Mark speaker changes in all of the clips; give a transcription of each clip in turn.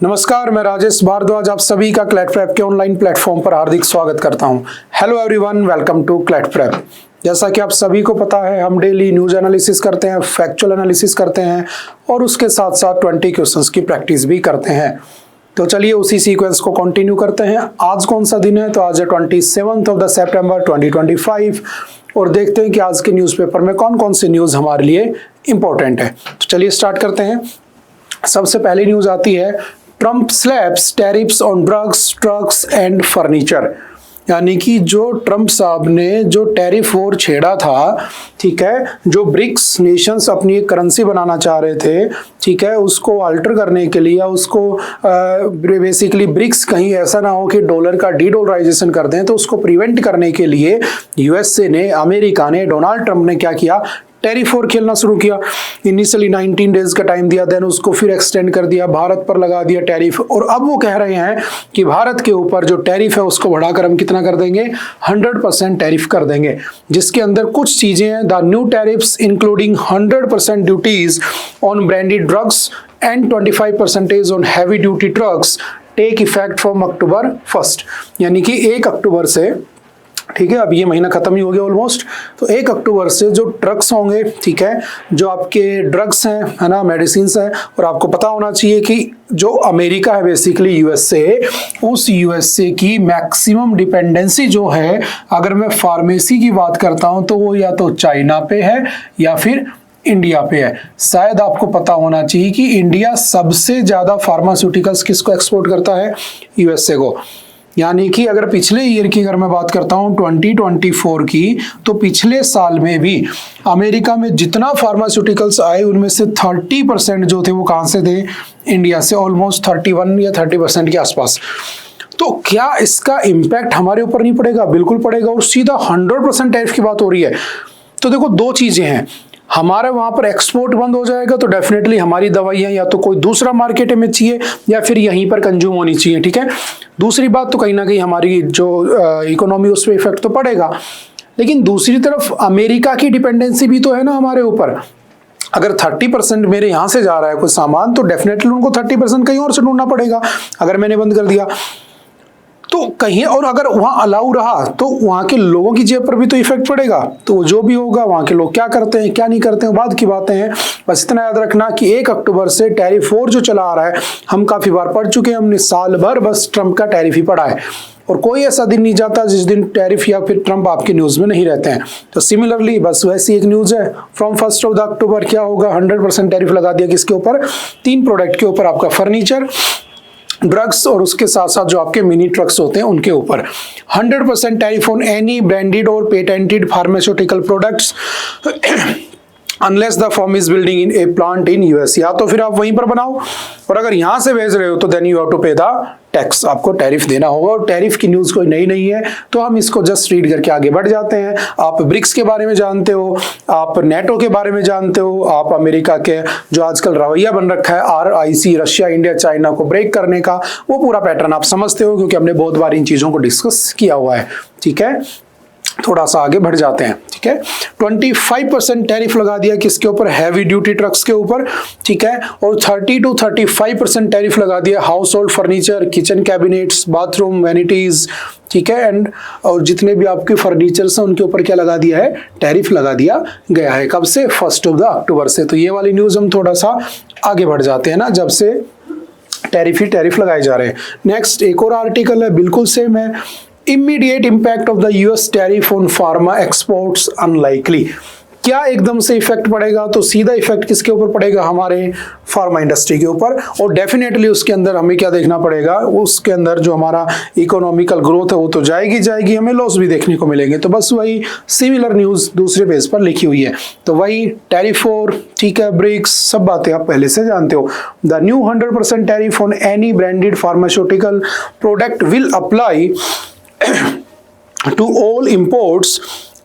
Speaker 1: नमस्कार, मैं राजेश भारद्वाज आप सभी का क्लैट प्रेप के ऑनलाइन प्लेटफॉर्म पर हार्दिक स्वागत करता हूं। Hello everyone, welcome to CLAT prep. जैसा कि आप सभी को पता है, हम डेली न्यूज एनालिसिस करते हैं, फैक्चुअल एनालिसिस करते हैं और उसके साथ साथ 20 क्वेश्चंस की प्रैक्टिस भी करते हैं। तो चलिए उसी सीक्वेंस को कंटिन्यू करते हैं। आज कौन सा दिन है? तो आज है 27 सितंबर 2025 और देखते हैं कि आज के न्यूज़पेपर में कौन कौन से न्यूज़ हमारे लिए इंपॉर्टेंट है। तो चलिए स्टार्ट करते हैं। सबसे पहली न्यूज़ आती है, Trump slabs tariffs on drugs, trucks and furniture. यानी कि जो ट्रंप साहब ने जो टैरिफ वॉर छेड़ा था, ठीक है, जो ब्रिक्स नेशंस अपनी एक करेंसी बनाना चाह रहे थे, ठीक है, उसको अल्टर करने के लिए, उसको बेसिकली ब्रिक्स कहीं ऐसा ना हो कि डॉलर का डीडॉलराइजेशन कर दें, तो उसको प्रिवेंट करने के लिए यूएसए ने, अमेरिका ने, डोनाल्ड ट्रंप ने क्या किया, टैरिफ वॉर खेलना शुरू किया। इनिशियली 19 डेज का टाइम दिया, देन उसको फिर एक्सटेंड कर दिया, भारत पर लगा दिया टैरिफ। और अब वो कह रहे हैं कि भारत के ऊपर जो टैरिफ है उसको बढ़ाकर हम कितना कर देंगे, 100% टैरिफ कर देंगे, जिसके अंदर कुछ चीजें हैं। The new tariffs including 100% duties on branded drugs and 25% on heavy duty trucks take effect from October 1। यानी कि 1 अक्टूबर से, ठीक है, अब ये महीना खत्म ही हो गया ऑलमोस्ट, तो 1 अक्टूबर से जो ट्रक्स होंगे, ठीक है, जो आपके ड्रग्स हैं, है ना, मेडिसिन हैं, और आपको पता होना चाहिए कि जो अमेरिका है बेसिकली यूएसए, उस यूएसए की मैक्सिमम डिपेंडेंसी जो है, अगर मैं फार्मेसी की बात करता हूं तो वो या तो चाइना पे है या फिर इंडिया पे है। शायद आपको पता होना चाहिए कि इंडिया सबसे ज्यादा फार्मास्यूटिकल्स किसको एक्सपोर्ट करता है, यूएसए को। यानी कि अगर पिछले ईयर की अगर मैं बात करता हूं 2024 की, तो पिछले साल में भी अमेरिका में जितना फार्मास्यूटिकल्स आए उनमें से 30% जो थे वो कहां से थे, इंडिया से, ऑलमोस्ट 31 या 30% के आसपास। तो क्या इसका इम्पैक्ट हमारे ऊपर नहीं पड़ेगा? बिल्कुल पड़ेगा, और सीधा 100% टैरिफ की बात हो रही है। तो देखो, दो चीजें हैं, हमारे वहां पर एक्सपोर्ट बंद हो जाएगा तो डेफिनेटली हमारी दवाइयां या तो कोई दूसरा मार्केट में चाहिए या फिर यहीं पर कंज्यूम होनी चाहिए, ठीक है। दूसरी बात, तो कहीं ना कहीं हमारी जो इकोनॉमी उस पर इफेक्ट तो पड़ेगा, लेकिन दूसरी तरफ अमेरिका की डिपेंडेंसी भी तो है ना हमारे ऊपर। अगर 30% मेरे यहां से जा रहा है कोई सामान, तो डेफिनेटली उनको 30% कहीं और से ढूंढना पड़ेगा अगर मैंने बंद कर दिया तो कहीं। और अगर वहां अलाउ रहा तो वहां के लोगों की जेब पर भी तो इफेक्ट पड़ेगा। तो जो भी होगा, वहां के लोग क्या करते हैं क्या नहीं करते हैं, बाद की बातें हैं। बस इतना याद रखना कि 1 अक्टूबर से टैरिफ वॉर जो चला आ रहा है, हम काफी बार पढ़ चुके हैं, हमने साल भर बस ट्रंप का टैरिफ ही पढ़ा है, और कोई ऐसा दिन नहीं जाता जिस दिन टैरिफ या फिर ट्रंप आपके न्यूज में नहीं रहते हैं। तो सिमिलरली बस वैसी एक न्यूज है, फ्रॉम 1 अक्टूबर क्या होगा, 100% टैरिफ लगा दिया किसके ऊपर, 3 प्रोडक्ट के ऊपर, आपका फर्नीचर, ड्रग्स और उसके साथ साथ जो आपके मिनी ट्रक्स होते हैं उनके ऊपर। 100% टैरिफ ऑन एनी ब्रांडेड और patented pharmaceutical products unless the firm is building in A plant in US. या तो फिर आप वहीं पर बनाओ, और अगर यहां से भेज रहे हो तो देन यू हैव टू पे द टैक्स, आपको टैरिफ देना होगा। और टैरिफ की न्यूज कोई नई नहीं है, तो हम इसको जस्ट रीड करके आगे बढ़ जाते हैं। आप ब्रिक्स के बारे में जानते हो, आप नेटो के बारे में जानते हो, आप अमेरिका के जो आजकल रवैया बन रखा है RIC, रशिया, इंडिया, चाइना को ब्रेक करने का, वो पूरा पैटर्न आप समझते हो, क्योंकि हमने बहुत बार इन चीजों को डिस्कस किया हुआ है, ठीक है। थोड़ा सा आगे बढ़ जाते हैं, ठीक है। 25% टैरिफ लगा दिया किसके ऊपर, हैवी ड्यूटी ट्रक्स के ऊपर, ठीक है। और 30 to 35% टैरिफ लगा दिया house hold furniture, kitchen cabinets, bathroom vanities, ठीक है। एंड और जितने भी आपके फर्नीचर्स हैं उनके ऊपर क्या लगा दिया है, टैरिफ लगा दिया गया है। कब से? 1 अक्टूबर से। तो ये वाली न्यूज हम थोड़ा सा आगे बढ़ जाते हैं ना, जब से टैरिफ ही टैरिफ लगाए जा रहे हैं। नेक्स्ट एक और आर्टिकल है, बिल्कुल सेम है, immediate impact of the US tariff on pharma exports unlikely. क्या एकदम से इफेक्ट पड़ेगा? तो सीधा इफेक्ट किसके ऊपर पड़ेगा, हमारे फार्मा इंडस्ट्री के ऊपर। और डेफिनेटली उसके अंदर हमें क्या देखना पड़ेगा, उसके अंदर जो हमारा इकोनॉमिकल ग्रोथ है वो तो जाएगी, हमें लॉस भी देखने को मिलेंगे। तो बस वही सिमिलर न्यूज दूसरे पेज पर लिखी हुई है। तो वही टैरिफ वॉर, ठीक है, ब्रिक्स, सब बातें आप पहले से जानते हो। The new 100% tariff on any branded pharmaceutical product will apply to all imports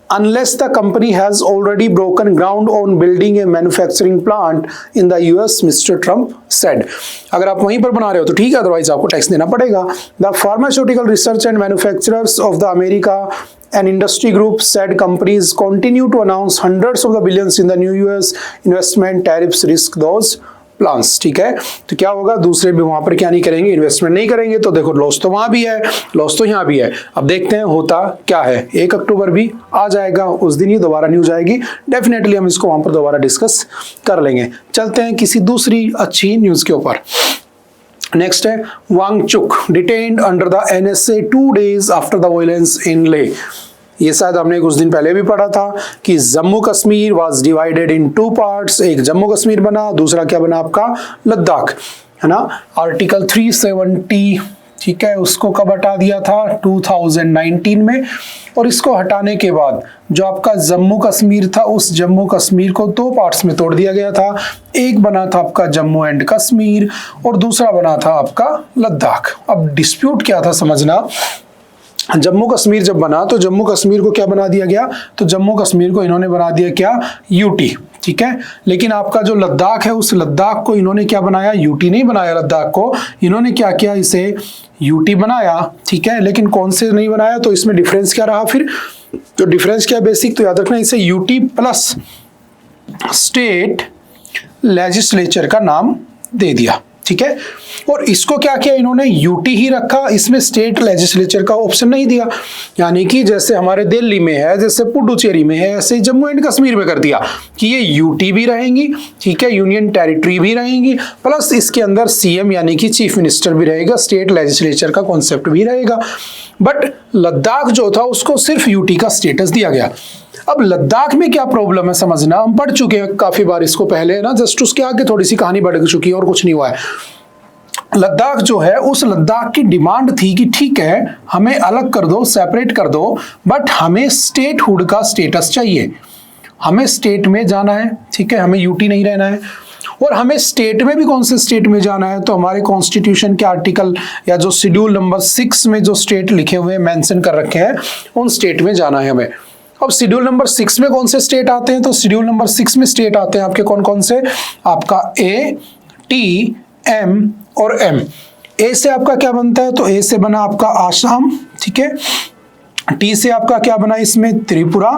Speaker 1: unless the company has already broken ground on building a manufacturing plant in the US, Mr. Trump said. अगर आप वहीं पर बना रहे हो तो ठीक है, अदरवाइज आपको टैक्स देना पड़ेगा। The pharmaceutical research and manufacturers of the America and industry group said companies continue to announce hundreds of the billions in the new US investment tariffs risk those plans, ठीक है। तो क्या होगा, दूसरे भी वहां पर क्या नहीं करेंगे, इन्वेस्टमेंट नहीं करेंगे, तो देखो लॉस तो वहां भी है, लॉस तो यहाँ भी है। अब देखते हैं होता क्या है। 1 अक्टूबर भी आ जाएगा, उस दिन ही दोबारा न्यूज आएगी, डेफिनेटली हम इसको वहां पर दोबारा डिस्कस कर लेंगे। चलते हैं किसी दूसरी अच्छी न्यूज के ऊपर। नेक्स्ट है Wangchuk detained under the NSA 2 days after the violence in Leh. ये शायद हमने कुछ दिन पहले भी पढ़ा था कि Jammu Kashmir was divided in 2 parts. एक जम्मू कश्मीर बना, दूसरा क्या बना आपका लद्दाख, है ना। आर्टिकल 370, ठीक है, उसको कब हटा दिया था, 2019 में। और इसको हटाने के बाद जो आपका जम्मू कश्मीर था, उस जम्मू कश्मीर को 2 पार्ट्स में तोड़ दिया गया था। एक बना था आपका जम्मू एंड कश्मीर और दूसरा बना था आपका लद्दाख। अब डिस्प्यूट क्या था समझना, जम्मू कश्मीर जब बना तो जम्मू कश्मीर को क्या बना दिया गया, तो जम्मू कश्मीर को इन्होंने बना दिया क्या, यूटी, ठीक है। लेकिन आपका जो लद्दाख है, उस लद्दाख को इन्होंने क्या बनाया, यूटी नहीं बनाया, लद्दाख को इन्होंने क्या किया, इसे यूटी बनाया, ठीक है। लेकिन कौन से नहीं बनाया, तो इसमें डिफरेंस क्या रहा फिर, तो डिफरेंस क्या बेसिक, तो याद रखना, इसे यूटी प्लस स्टेट लेजिस्लेचर का नाम दे दिया, ठीक है। और इसको क्या किया इन्होंने, यूटी ही रखा, इसमें स्टेट लेजिस्लेचर का ऑप्शन नहीं दिया। यानी कि जैसे हमारे दिल्ली में है, जैसे पुडुचेरी में है, ऐसे जम्मू एंड कश्मीर में कर दिया कि ये यूटी भी रहेंगी, ठीक है, यूनियन टेरिटरी भी रहेंगी, प्लस इसके अंदर सीएम यानी कि चीफ मिनिस्टर भी रहेगा, स्टेट लेजिस्लेचर का कॉन्सेप्ट भी रहेगा। बट लद्दाख जो था उसको सिर्फ यूटी का स्टेटस दिया गया। अब लद्दाख में क्या प्रॉब्लम है समझना, हम पढ़ चुके हैं काफी बार इसको पहले ना, जस्ट उसके आगे थोड़ी सी कहानी बढ़ चुकी है और कुछ नहीं हुआ है। लद्दाख जो है, उस लद्दाख की डिमांड थी कि ठीक है हमें अलग कर दो, सेपरेट कर दो, बट हमें स्टेटहुड का स्टेटस चाहिए, हमें स्टेट में जाना है, ठीक है, हमें यूटी नहीं रहना है। और हमें स्टेट में भी कौन से स्टेट में जाना है, तो हमारे कॉन्स्टिट्यूशन के आर्टिकल या जो शेड्यूल नंबर 6 में जो स्टेट लिखे हुए मेंशन कर रखे हैं, उन स्टेट में जाना है हमें। अब शेड्यूल नंबर 6 में कौन से स्टेट आते हैं, तो शेड्यूल नंबर 6 में स्टेट आते हैं आपके कौन कौन से, आपका A, T, M और M। A से आपका क्या बनता है, तो A से बना आपका आसाम, ठीक है। T से आपका क्या बना इसमें, त्रिपुरा।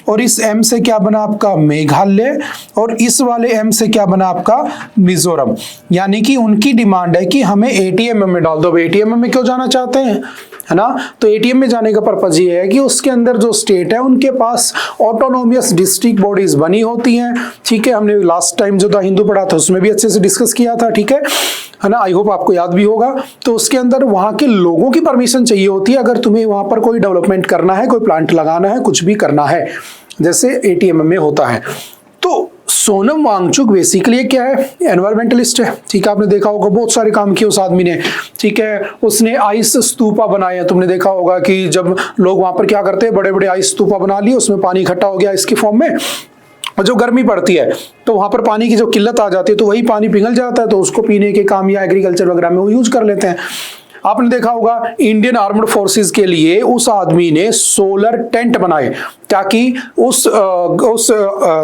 Speaker 1: और इस M से क्या बना आपका मेघालय। और इस वाले M से क्या बना आपका मिजोरम। यानी कि उनकी डिमांड है कि हमें ATM में डाल दो। ATM में क्यों जाना चाहते हैं, है ना, तो ATM में जाने का पर्पज ये है कि उसके अंदर जो स्टेट है उनके पास ऑटोनोमियस डिस्ट्रिक्ट बॉडीज बनी होती हैं, ठीक है। हमने लास्ट टाइम जो था हिंदू पढ़ा था उसमें भी अच्छे से डिस्कस किया था, ठीक है ना, आई होप आपको याद भी होगा। तो उसके अंदर वहां के लोगों की परमिशन चाहिए होती है अगर तुम्हें वहां पर कोई डेवलपमेंट करना है, कोई प्लांट लगाना है, कुछ भी करना है, जैसे ATM में होता है। तो सोनम वांगचुक बेसिकली क्या है, एनवायरमेंटलिस्ट है, ठीक है। आपने देखा होगा बहुत सारे काम किए उस आदमी ने, ठीक है। उसने आइस स्तूपा बनाए हैं, तुमने देखा होगा कि जब लोग वहां पर क्या करते हैं, बड़े बड़े आइस स्तूपा बना लिए, उसमें पानी इकट्ठा हो गया इसके फॉर्म में, और जो गर्मी पड़ती है तो वहां पर पानी की जो किल्लत आ जाती है तो वही पानी पिघल जाता है, तो उसको पीने के काम या एग्रीकल्चर वगैरह में वो यूज कर लेते हैं। आपने देखा होगा इंडियन आर्म्ड फोर्सेस के लिए उस आदमी ने सोलर टेंट बनाए ताकि उस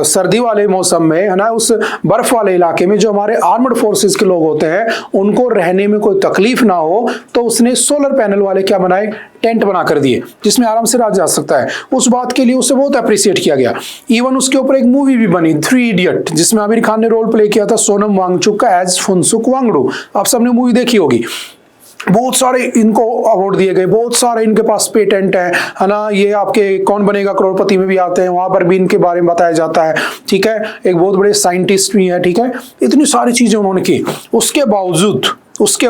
Speaker 1: सर्दी वाले मौसम में, है ना, उस बर्फ वाले इलाके में जो हमारे आर्म्ड फोर्सेस के लोग होते हैं उनको रहने में कोई तकलीफ ना हो, तो उसने सोलर पैनल वाले क्या बनाए, टेंट बना कर दिए जिसमें आराम से रहा जा सकता है। उस बात के लिए उसे बहुत अप्रिशिएट किया गया। इवन उसके ऊपर एक मूवी भी बनी 3 इडियट, जिसमें आमिर खान ने रोल प्ले किया था सोनम वांगचुक का एज फुनसुक वांगडू। आप सबने मूवी देखी होगी। बहुत सारे इनको अवार्ड दिए गए, बहुत सारे इनके पास पेटेंट है ना। ये आपके कौन बनेगा करोड़पति में भी आते हैं, वहां पर भी इनके बारे में बताया जाता है, ठीक है। एक बहुत बड़े साइंटिस्ट भी है, ठीक है। इतनी सारी चीजें उन्होंने की, उसके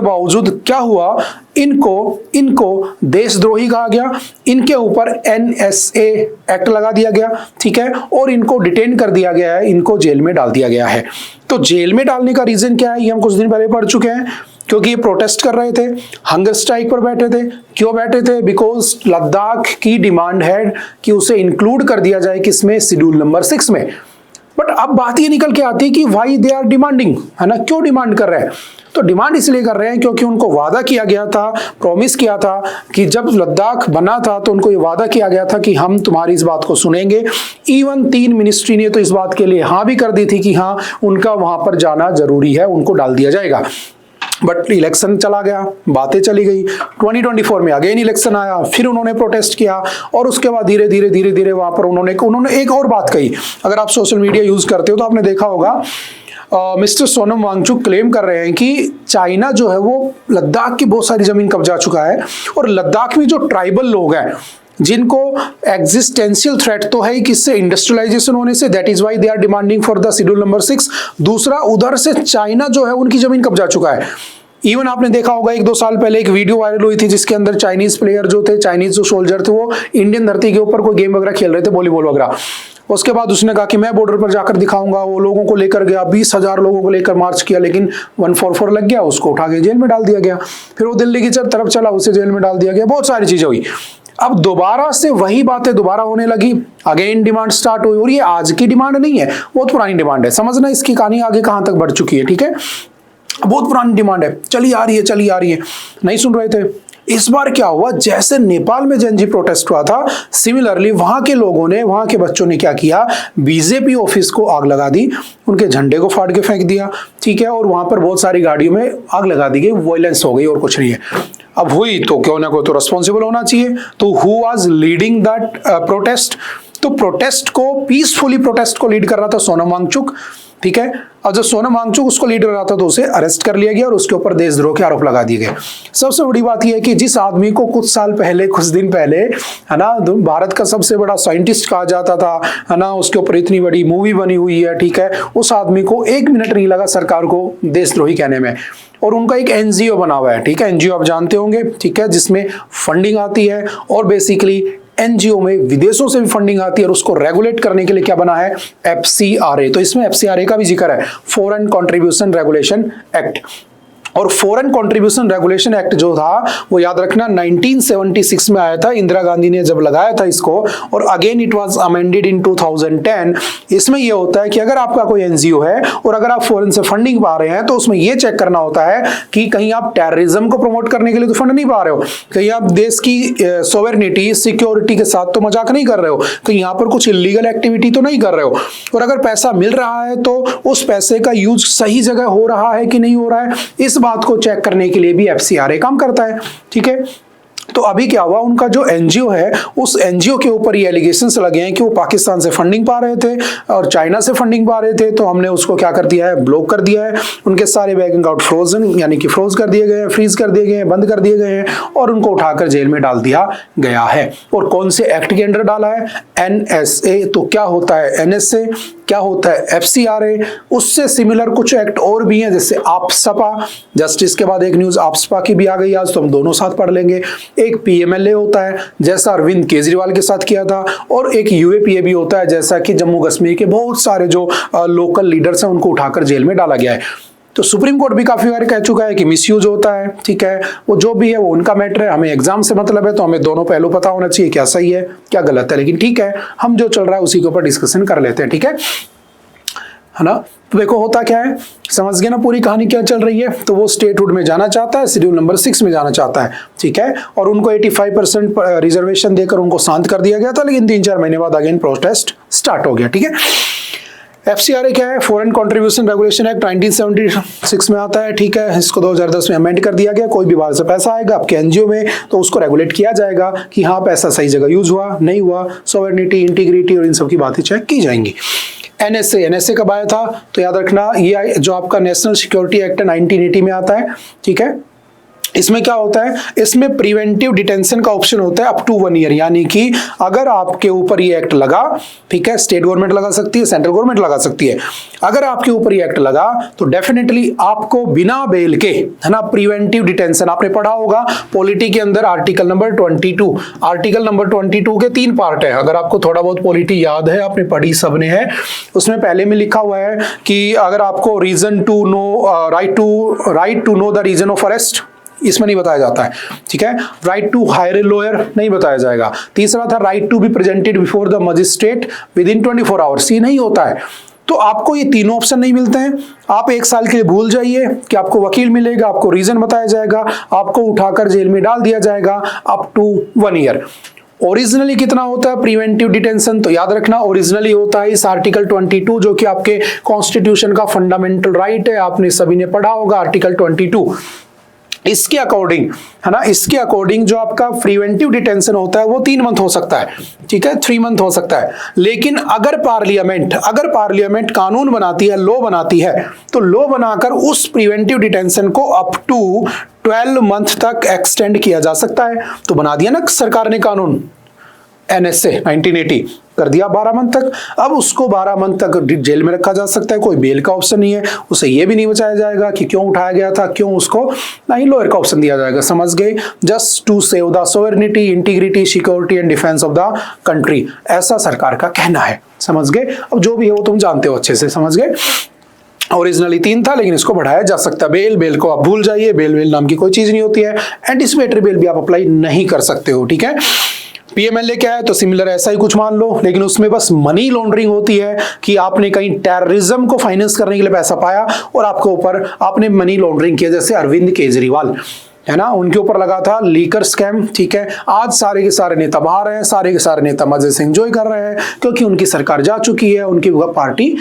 Speaker 1: बावजूद क्या हुआ, इनको देशद्रोही कहा गया, इनके ऊपर NSA एक्ट लगा दिया गया, ठीक है, और इनको डिटेन कर दिया गया है, इनको जेल में डाल दिया गया है। तो जेल में डालने का रीजन क्या है, ये हम कुछ दिन पहले पढ़ चुके हैं, क्योंकि ये प्रोटेस्ट कर रहे थे, हंगर स्ट्राइक पर बैठे थे। क्यों बैठे थे, बिकॉज लद्दाख की डिमांड है कि उसे इंक्लूड कर दिया जाए किसमें, शेड्यूल नंबर 6 में। बट अब बात ये निकल के आती है कि वाई दे आर डिमांडिंग, है ना, क्यों डिमांड कर रहे हैं। तो डिमांड इसलिए कर रहे हैं क्योंकि उनको वादा किया गया था, प्रॉमिस किया था कि जब लद्दाख बना था तो उनको ये वादा किया गया था कि हम तुम्हारी इस बात को सुनेंगे। इवन 3 मिनिस्ट्री ने तो इस बात के लिए हाँ भी कर दी थी कि हाँ उनका वहां पर जाना जरूरी है, उनको डाल दिया जाएगा। बट इलेक्शन चला गया, बातें चली गई, 2024 में अगेन इलेक्शन आया, फिर उन्होंने प्रोटेस्ट किया और उसके बाद धीरे धीरे वहां पर उन्होंने एक और बात कही। अगर आप सोशल मीडिया यूज करते हो तो आपने देखा होगा मिस्टर सोनम वांगचुक क्लेम कर रहे हैं कि चाइना जो है वो लद्दाख की बहुत सारी जमीन कब्जा चुका है और लद्दाख में जो ट्राइबल लोग हैं जिनको एग्जिस्टेंशियल थ्रेट तो है किससे, इंडस्ट्रियलाइजेशन होने से, that is why they are demanding for the schedule number 6। दूसरा, उधर से चाइना जो है उनकी जमीन कब्जा चुका है। इवन आपने देखा होगा 1-2 साल पहले एक वीडियो वायरल हुई थी जिसके अंदर चाइनीज प्लेयर जो थे, चाइनीज जो सोल्जर थे, वो इंडियन धरती के ऊपर कोई गेम वगैरह खेल रहे थे, वॉलीबॉल वगैरह। उसके बाद उसने कहा कि मैं बॉर्डर पर जाकर दिखाऊंगा, वो लोगों को लेकर गया, 20,000 लोगों को लेकर मार्च किया, लेकिन 144 लग गया, उसको उठा के जेल में डाल दिया गया। फिर वो दिल्ली की तरफ चला, उसे जेल में डाल दिया गया, बहुत सारी चीजें हुई। अब दोबारा से वही बातें दोबारा होने लगी, अगेन डिमांड स्टार्ट हुई, और ये आज की डिमांड नहीं है, बहुत पुरानी डिमांड है। समझना इसकी कहानी आगे कहां तक बढ़ चुकी है, ठीक है। बहुत पुरानी डिमांड है, चली आ रही है, नहीं सुन रहे थे। इस बार क्या हुआ, जैसे नेपाल में जेन जी प्रोटेस्ट हुआ था, सिमिलरली वहां के लोगों ने, वहां के बच्चों ने क्या किया, बीजेपी ऑफिस को आग लगा दी, उनके झंडे को फाड़ के फेंक दिया, ठीक है, और वहां पर बहुत सारी गाड़ियों में आग लगा दी गई, वायलेंस हो गई और कुछ नहीं है। अब हुई तो क्यों ना कोई तो रिस्पॉन्सिबल होना चाहिए। तो who was leading that protest? तो प्रोटेस्ट को, पीसफुली प्रोटेस्ट को लीड कर रहा था सोनम वांगचुक, ठीक है। और जब सोनम वांगचुक उसको लीड कर रहा था तो उसे अरेस्ट कर लिया गया और उसके ऊपर देशद्रोह के आरोप लगा दिए गए। सबसे बड़ी बात यह है कि जिस आदमी को कुछ साल पहले, कुछ दिन पहले, है ना, भारत का सबसे बड़ा साइंटिस्ट कहा जाता था, है ना, उसके ऊपर इतनी बड़ी मूवी बनी हुई है, ठीक है, उस आदमी को 1 मिनट नहीं लगा सरकार को देशद्रोही कहने में। और उनका एक एनजीओ बना हुआ है, ठीक है, एनजीओ आप जानते होंगे, ठीक है, जिसमें फंडिंग आती है और बेसिकली एनजीओ में विदेशों से भी फंडिंग आती है और उसको रेगुलेट करने के लिए क्या बना है, एफसीआरए। तो इसमें एफसीआरए का भी जिक्र है, फॉरेन कंट्रीब्यूशन रेगुलेशन एक्ट। और फॉरेन कंट्रीब्यूशन रेगुलेशन एक्ट जो था वो याद रखना 1976 में आया था, इंदिरा गांधी ने जब लगाया था इसको, और again it was amended in 2010। इसमें ये होता है कि अगर आपका कोई एनजीओ है और अगर आप फॉरेन से फंडिंग पा रहे हैं तो उसमें ये चेक करना होता है कि कहीं आप टेररिज्म को प्रमोट करने के लिए तो फंड नहीं पा रहे हो, कहीं आप देश की सोवरेनिटी, सिक्योरिटी के साथ तो मजाक नहीं कर रहे हो, कहीं यहाँ पर कुछ इलीगल एक्टिविटी तो नहीं कर रहे हो, और अगर पैसा मिल रहा है तो उस पैसे का यूज सही जगह हो रहा है कि नहीं हो रहा है, इस बात को चेक करने के लिए भी एफसीआरए काम करता है, ठीक है। तो अभी क्या हुआ, उनका जो एनजीओ है उस एनजीओ के ऊपर ये एलिगेशंस लगे हैं कि वो पाकिस्तान से फंडिंग पा रहे थे और चाइना से फंडिंग पा रहे थे, तो हमने उसको क्या कर दिया है, ब्लॉक कर दिया है, उनके सारे बैंक अकाउंट फ्रोजन यानी कि फ्रोज कर दिए गए हैं, फ्रीज कर दिए गए हैं, बंद कर दिए गए हैं और उनको उठाकर जेल में डाल दिया गया है। और कौन से एक्ट के अंडर डाला है, एनएसए। तो क्या होता है एनएसए, क्या होता है एफसीआरए, उससे सिमिलर कुछ एक्ट और भी हैं जैसे आपसपा, जस्टिस के बाद एक न्यूज आपसपा की भी आ गई आज, तो हम दोनों साथ पढ़ लेंगे। एक पीएमएलए होता है जैसा अरविंद केजरीवाल के साथ किया था, और एक यूएपीए भी होता है जैसा कि जम्मू कश्मीर के बहुत सारे जो लोकल लीडर्स हैं उनको उठाकर जेल में डाला गया है। तो सुप्रीम कोर्ट भी काफी बार कह चुका है कि मिसयूज होता है, ठीक है, वो जो भी है वो उनका मैटर है, हमें एग्जाम से मतलब है, तो हमें दोनों पहलू पता होना चाहिए क्या सही है क्या गलत है, लेकिन ठीक है, हम जो चल रहा है उसी के ऊपर डिस्कशन कर लेते हैं, ठीक है ना। तो देखो होता क्या है, समझ गए ना पूरी कहानी क्या चल रही है। तो वो स्टेटहुड में जाना चाहता है, शेड्यूल नंबर 6 में जाना चाहता है, ठीक है, और उनको 85% रिजर्वेशन देकर उनको शांत कर दिया गया था, लेकिन 3-4 महीने बाद अगेन प्रोटेस्ट स्टार्ट हो गया, ठीक है। एफसीआरए क्या है, फॉरेन कंट्रीब्यूशन रेगुलेशन एक्ट 1976 में आता है, ठीक है, इसको 2010 में अमेंड कर दिया गया। कोई भी बाहर से पैसा आएगा आपके एनजीओ में तो उसको रेगुलेट किया जाएगा कि हाँ पैसा सही जगह यूज हुआ नहीं हुआ, सोवरेनिटी, इंटीग्रिटी और इन सब की बातें चेक की जाएंगी। एनएसए कब आया था, तो याद रखना ये जो आपका नेशनल सिक्योरिटी एक्ट 1980 में आता है, ठीक है। इसमें क्या होता है, इसमें प्रिवेंटिव डिटेंशन का ऑप्शन होता है अप टू 1 ईयर, यानी कि अगर आपके ऊपर ये एक्ट लगा, ठीक है, स्टेट गवर्नमेंट लगा सकती है, सेंट्रल गवर्नमेंट लगा सकती है, अगर आपके ऊपर ये एक्ट लगा तो डेफिनेटली आपको बिना बेल के, है ना, प्रिवेंटिव डिटेंशन, आपने पढ़ा होगा पॉलिटी के अंदर आर्टिकल नंबर 22, आर्टिकल नंबर 22 के 3 पार्ट है, अगर आपको थोड़ा बहुत पॉलिटी याद है, आपने पढ़ी सबने है, उसमें पहले में लिखा हुआ है कि अगर आपको reason to know, right to know the reason of arrest, इसमें नहीं बताया जाता है, ठीक है, right to hire a lawyer नहीं बताया जाएगा। तीसरा था right to be presented before the magistrate within 24 hours, ये नहीं होता है। तो आपको ये तीनों ऑप्शन नहीं मिलते हैं, आप 1 साल के लिए भूल जाइए कि आपको वकील मिलेगा, आपको रीजन बताया जाएगा, आपको उठाकर जेल में डाल दिया जाएगा अप टू 1 ईयर। ओरिजिनली कितना होता है प्रिवेंटिव डिटेंशन, तो याद रखना ओरिजिनली होता है इस आर्टिकल 22 जो कि आपके कॉन्स्टिट्यूशन का फंडामेंटल राइट है, आपने सभी ने पढ़ा होगा आर्टिकल 22। इसके अकॉर्डिंग, है ना, इसके अकॉर्डिंग जो आपका प्रिवेंटिव डिटेंशन होता है वो 3 मंथ हो सकता है, ठीक है, 3 मंथ हो सकता है। लेकिन अगर पार्लियामेंट कानून बनाती है, लॉ बनाती है, तो लॉ बनाकर उस प्रिवेंटिव डिटेंशन को अप टू 12 मंथ तक एक्सटेंड किया जा सकता है। तो बना दिया ना सरकार ने कानून, NSA 1980 कर दिया 12 मंथ तक। अब उसको 12 मंथ तक जेल में रखा जा सकता है, कोई बेल का ऑप्शन नहीं है, उसे ये भी नहीं बचाया जाएगा कि क्यों उठाया गया था, क्यों उसको नहीं लोअर का ऑप्शन दिया जाएगा, समझ गए, just to save the sovereignty, integrity, security and defence of the country, ऐसा सरकार का कहना है, समझ गए। अब जो भी है वो तुम जानते हो अच्छे से, समझ गए। ओरिजिनली 3 था लेकिन इसको बढ़ाया जा सकता है। बेल को आप भूल जाइए, बेल नाम की कोई चीज नहीं होती है। एंटिसिपेटरी बेल भी आप अप्लाई नहीं कर सकते हो, ठीक है। PMLA क्या है, तो सिमिलर ऐसा ही कुछ मान लो, लेकिन उसमें बस मनी लॉन्ड्रिंग होती है कि आपने कहीं टेररिज्म को फाइनेंस करने के लिए पैसा पाया और आपके ऊपर आपने मनी लॉन्ड्रिंग किया, जैसे अरविंद केजरीवाल है ना, उनके ऊपर लगा था लीकर स्कैम, ठीक है। आज सारे के सारे नेता बाहर हैं, सारे के सारे नेता मजे से एंजॉय कर रहे हैं क्योंकि उनकी सरकार जा चुकी है, उनकी पार्टी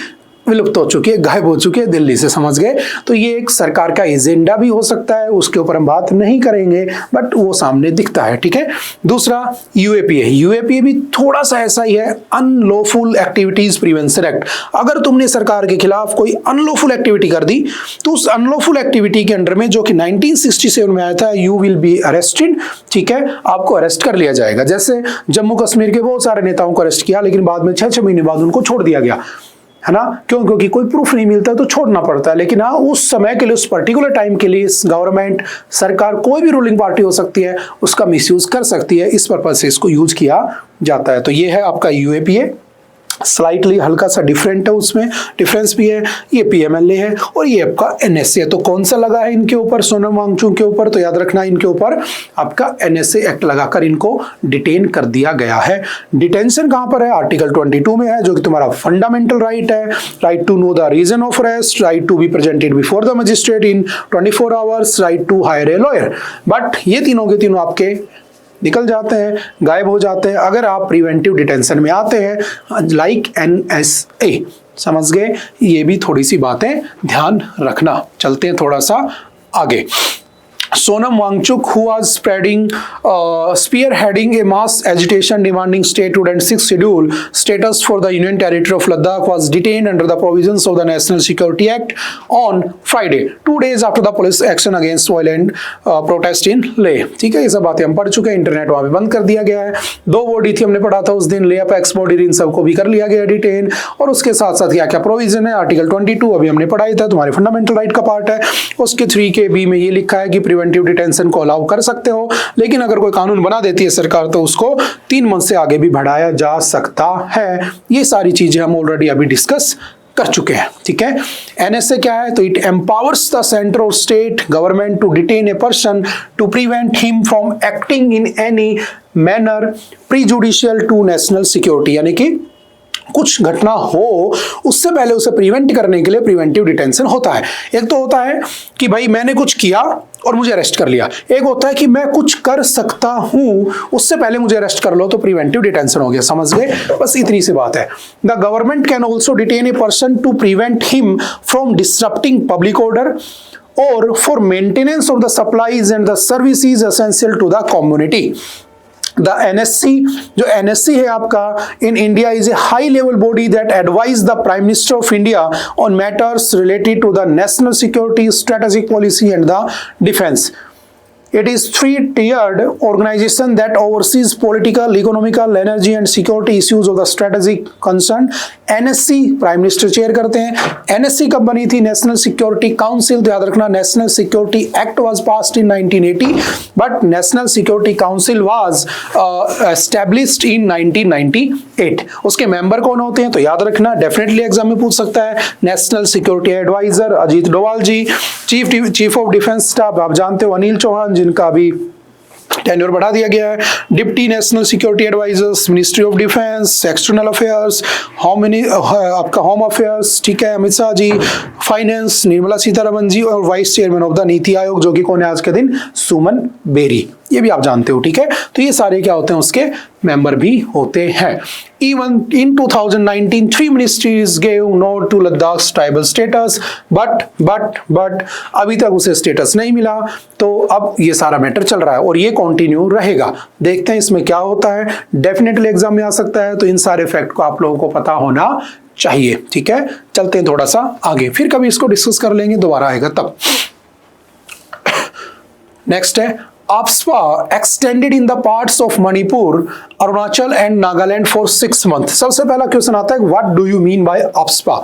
Speaker 1: विलुप्त हो चुकी है, गायब हो चुकी है दिल्ली से, समझ गए। तो ये एक सरकार का एजेंडा भी हो सकता है, उसके ऊपर हम बात नहीं करेंगे, बट वो सामने दिखता है, ठीक है। दूसरा UAPA भी थोड़ा सा ऐसा ही है, अनलॉफुल एक्टिविटीज प्रिवेंशन एक्ट। अगर तुमने सरकार के खिलाफ कोई अनलॉफुल एक्टिविटी कर दी तो उस अनलॉफुल एक्टिविटी के अंडर में, जो कि 1967 में आया था, यू विल बी अरेस्टेड, ठीक है, आपको अरेस्ट कर लिया जाएगा। जैसे जम्मू कश्मीर के बहुत सारे नेताओं को अरेस्ट किया, लेकिन बाद में 6 महीने बाद उनको छोड़ दिया गया, है ना, क्यों, क्योंकि कोई प्रूफ नहीं मिलता तो छोड़ना पड़ता है। लेकिन हाँ, उस समय के लिए, उस पर्टिकुलर टाइम के लिए गवर्नमेंट, सरकार, कोई भी रूलिंग पार्टी हो सकती है, उसका मिसयूज कर सकती है, इस पर्पज से इसको यूज किया जाता है। तो ये है आपका UAPA, स्लाइटली हल्का सा डिफरेंट है, उसमें डिफरेंस भी है। ये PMLA है और ये आपका NSA है। तो कौन सा लगा है इनके ऊपर, सोनम वांगचुक के ऊपर, तो याद रखना इनके ऊपर आपका NSA एक्ट लगाकर इनको डिटेन कर दिया गया है। डिटेंशन कहां पर है, आर्टिकल 22 में है, जो कि तुम्हारा फंडामेंटल राइट है, right to know the reason of arrest, right to be presented before the magistrate in 24 hours, right to hire a lawyer. But ये तीनों के तीनों आपके निकल जाते हैं, गायब हो जाते हैं अगर आप प्रिवेंटिव डिटेंशन में आते हैं, लाइक NSA, समझ गए। ये भी थोड़ी सी बातें ध्यान रखना। चलते हैं थोड़ा सा आगे। Sonam Wangchuk, who was spearheading a mass agitation demanding statehood and 6th schedule status for the Union Territory of Ladakh, was detained under the provisions of the National Security Act on Friday, 2 days after the police action against violent protest in Leh। ठीक है, ये सब बातें हम पढ़ चुके हैं, internet वहां पे बंद कर दिया गया है। 2 बॉडी थी, हमने पढ़ा था उस दिन, ले अपेक्स बॉडी, इन सबको भी कर लिया गया डिटेन। और उसके साथ साथ क्या क्या प्रोविजन है, आर्टिकल 22 अभी हमने पढ़ाई था, तुम्हारे फंडामेंटल राइट का पार्ट है। उसके 3KB में ये लिखा है कि प्रिवेंटिव डिटेंशन को अलाउ कर सकते हो, लेकिन अगर कोई कानून बना देती है सरकार तो उसको 3 मंथ से आगे भी बढ़ाया जा सकता है। ये सारी चीजें हम ऑलरेडी अभी डिस्कस कर चुके हैं, ठीक है। NSA क्या है, तो इट एम्पावर्स द सेंटर और state government to detain a person to prevent him from acting in any manner prejudicial to national security, यानी कि कुछ घटना हो उससे पहले उसे प्रिवेंट करने के लिए प्रिवेंटिव डिटेंशन होता है। एक तो होता है कि भाई मैंने कुछ किया और मुझे अरेस्ट कर लिया, एक होता है कि मैं कुछ कर सकता हूं उससे पहले मुझे अरेस्ट कर लो, तो प्रिवेंटिव डिटेंशन हो गया, समझ गए। बस इतनी सी बात है। The government can also detain a person to prevent him from disrupting public order और for maintenance of the supplies and the services essential to the community. The NSC, जो NSC है आपका in India is a high level body that advise the Prime Minister of India on matters related to the national security, strategic policy and the defense. It is 3-tiered organization that oversees political, economical, energy and security issues of the strategic concern. NSC prime minister chair करते हैं। NSC कब बनी थी, national security council, तो याद रखना national security act was passed in 1980 but national security council was established इन 1998। उसके member कौन होते हैं, तो याद रखना, डेफिनेटली एग्जाम में पूछ सकता है। National security adviser Ajit Doval ji, chief of defence staff आप जानते हो अनिल चौहान, जिनका भी टेन्योर बढ़ा दिया गया है। Deputy national security advisers, ministry of defence, external affairs, आपका होम अफेयर्स, ठीक है, अमित शाह जी, फाइनेंस निर्मला सीतारमण जी, और vice chairman of the NITI Aayog जो कि कौन है आज के दिन, सुमन बेरी। ये भी आप जानते हो, ठीक है। तो ये सारे क्या होते हैं, उसके मेंबर भी होते हैं। Even in 2019 3 ministries gave note to Ladakh tribal status, but अभी तक उसे स्टेटस नहीं मिला। तो अब ये सारा मैटर चल रहा है और ये कंटिन्यू रहेगा। देखते हैं इसमें क्या होता है, डेफिनेटली एग्जाम में आ सकता है। तो इन सारे फैक्ट को आप लोगों को पता होना चाहिए, ठीक है। चलते हैं थोड़ा सा आगे, फिर कभी इसको डिस्कस कर लेंगे, दोबारा आएगा तब। नेक्स्ट है AFSPA extended in the parts of Manipur, Arunachal and Nagaland for 6 months। सबसे पहला क्वेश्चन आता है what do you mean by AFSPA,